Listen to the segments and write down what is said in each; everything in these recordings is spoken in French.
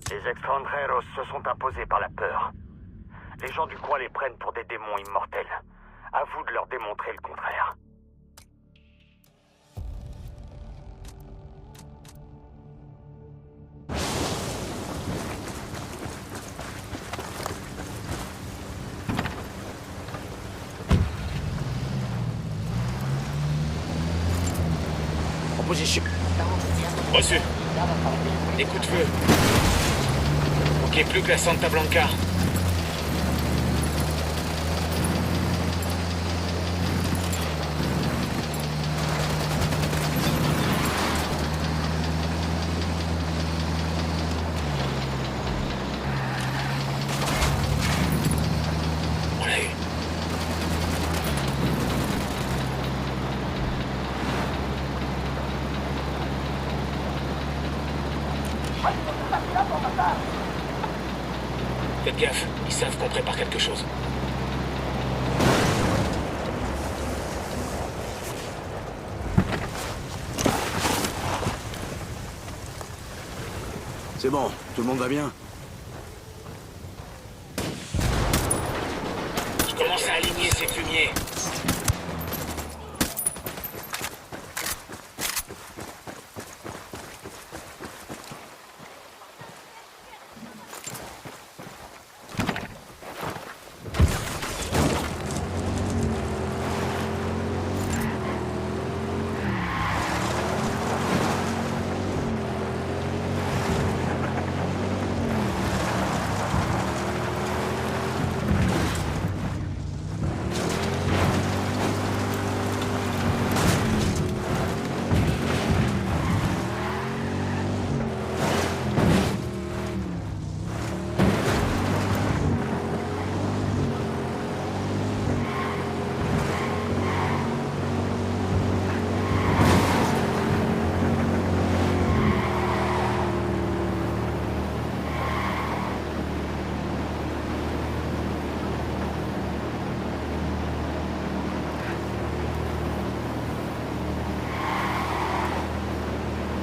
Les extranjeros se sont imposés par la peur. Les gens du coin les prennent pour des démons immortels. À vous de leur démontrer le contraire. En position. Reçu. Des coups de feu. Ok, plus que la Santa Blanca. On l'a eu. Faites gaffe, ils savent qu'on prépare quelque chose. C'est bon, tout le monde va bien? Je commence à aligner ces fumiers.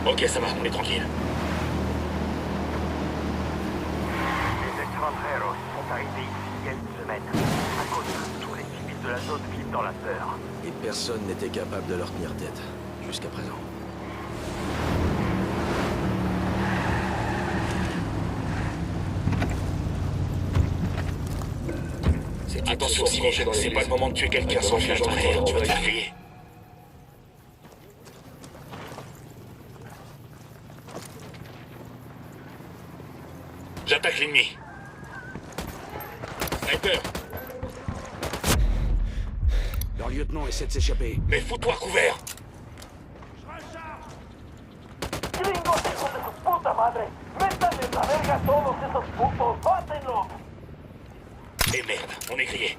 Ok, ça va, on est tranquille. Les extranjeros sont arrivés ici il y a une semaine. À cause de tous les civils de la zone vivent dans la peur. Et personne n'était capable de leur tenir tête, jusqu'à présent. Attention, Civil, c'est pas le moment de tuer quelqu'un sans flash dans l'air, tu vas te faire griller. J'attaque l'ennemi. Sniper, Leur lieutenant essaie de s'échapper. mais fous-toi couvert. ¡Gringos, hijos de su puta madre! ¡Métanle en la verga a todos esos putos! ¡Mátenlos! Et merde, on est grillé.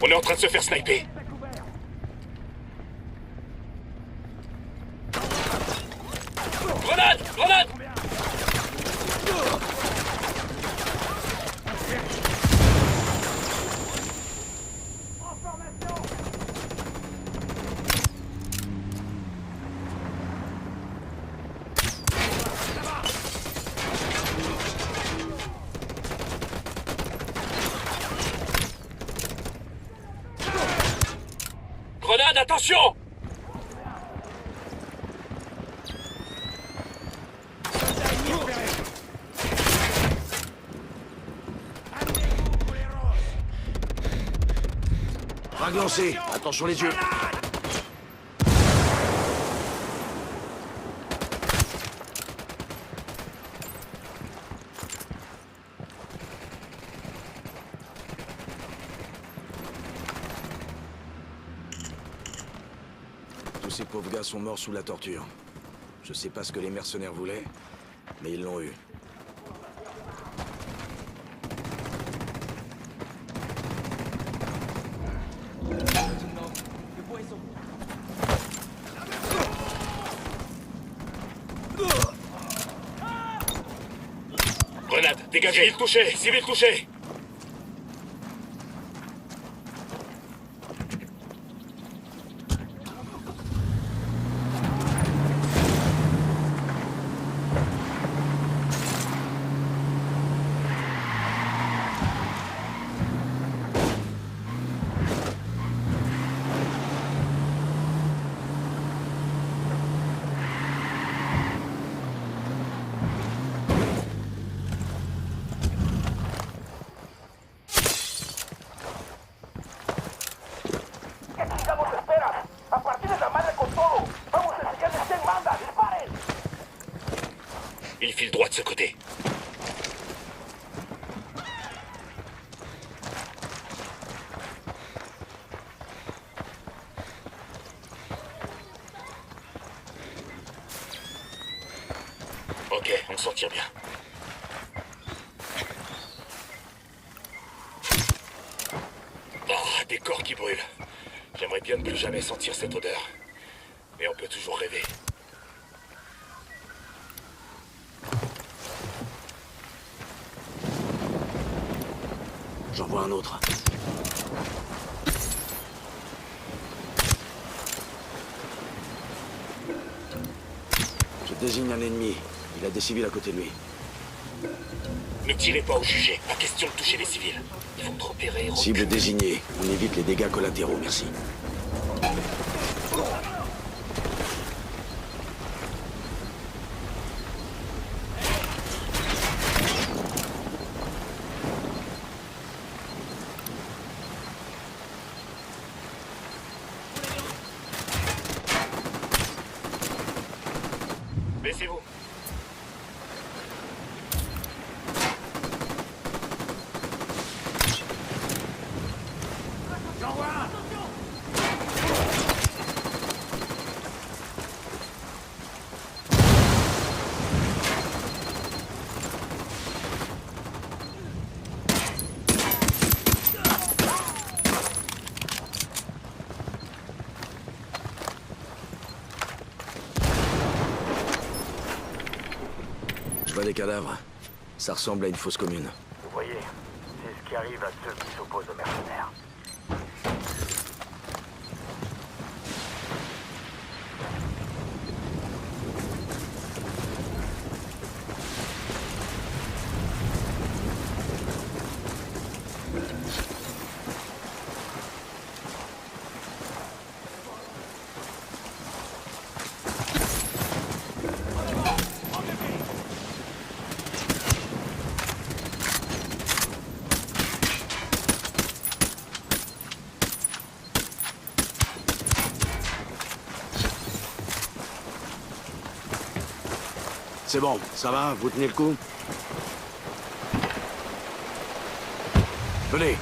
On est en train de se faire sniper. Grenade! Grenade! Grenade, attention! Frag lancé, attention les yeux. Tous ces pauvres gars sont morts sous la torture. Je sais pas ce que les mercenaires voulaient, mais ils l'ont eu. Grenade, dégagez! Civil touché! Civil touché! Ok, on s'en tire bien. Ah, des corps qui brûlent. J'aimerais bien ne plus jamais sentir cette odeur. Mais on peut toujours rêver. J'en vois un autre. Je désigne un ennemi. Il a des civils à côté de lui. Ne tirez pas aux jugés. Pas question de toucher les civils. Ils vont te repérer et Cible désignée. On évite les dégâts collatéraux, merci. Baissez-vous. Je vois des cadavres. Ça ressemble à une fosse commune. Vous voyez, c'est ce qui arrive à ceux qui s'opposent aux mercenaires. C'est bon, ça va? Vous tenez le coup? Venez.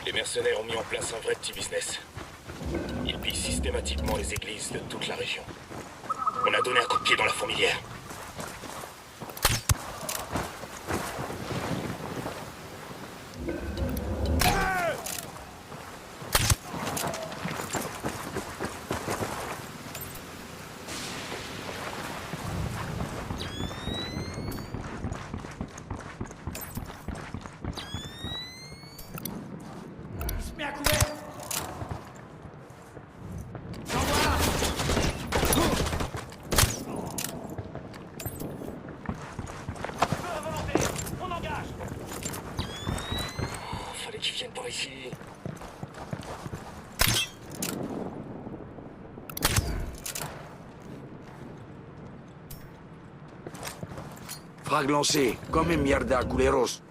Les mercenaires ont mis en place un vrai petit business. Ils pillent systématiquement les églises de toute la région. On a donné un coup de pied dans la fourmilière. Fallait qu'ils viennent par ici. Frag lancé. Come mierda, culeros.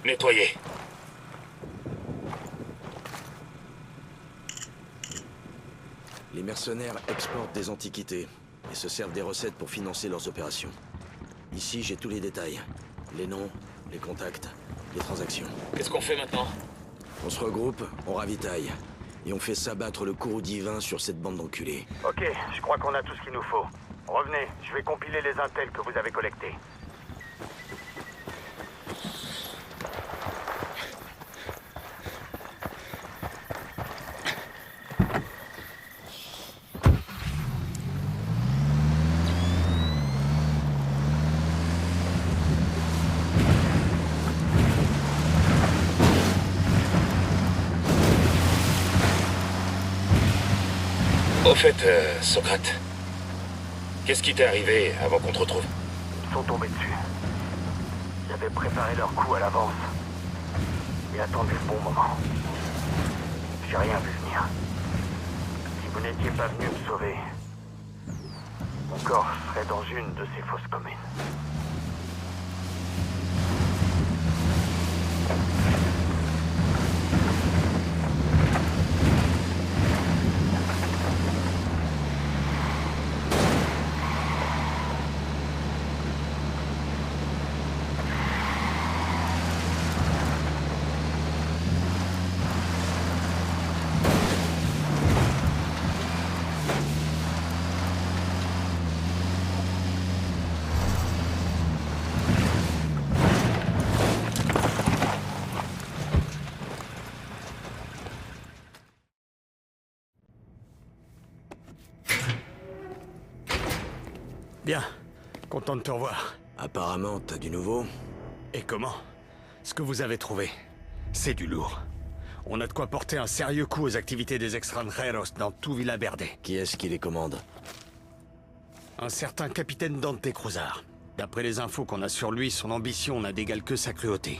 Nettoyez. Les mercenaires exportent des antiquités et se servent des recettes pour financer leurs opérations. Ici, j'ai tous les détails. Les noms, les contacts, les transactions. Qu'est-ce qu'on fait maintenant? On se regroupe, on ravitaille. Et on fait s'abattre le courroux divin sur cette bande d'enculés. Ok, je crois qu'on a tout ce qu'il nous faut. Revenez, je vais compiler les intels que vous avez collectés. Au fait, Socrate, qu'est-ce qui t'est arrivé avant qu'on te retrouve? Ils sont tombés dessus. Ils avaient préparé leur coup à l'avance. Et attendaient le bon moment. J'ai rien vu venir. Si vous n'étiez pas venu me sauver, mon corps serait dans une de ces fosses communes. Bien. Content de te revoir. Apparemment, t'as du nouveau. Et comment? Ce que vous avez trouvé, c'est du lourd. On a de quoi porter un sérieux coup aux activités des extranjeros dans tout Villa Verde. Qui est-ce qui les commande? Un certain capitaine Dante Cruzar. D'après les infos qu'on a sur lui, son ambition n'a d'égal que sa cruauté.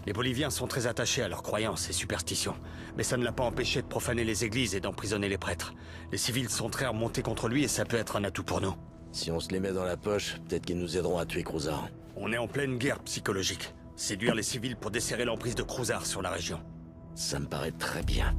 Les Boliviens sont très attachés à leurs croyances et superstitions, mais ça ne l'a pas empêché de profaner les églises et d'emprisonner les prêtres. Les civils sont très remontés contre lui et ça peut être un atout pour nous. Si on se les met dans la poche, peut-être qu'ils nous aideront à tuer Cruzar. On est en pleine guerre psychologique. Séduire les civils pour desserrer l'emprise de Cruzar sur la région. Ça me paraît très bien.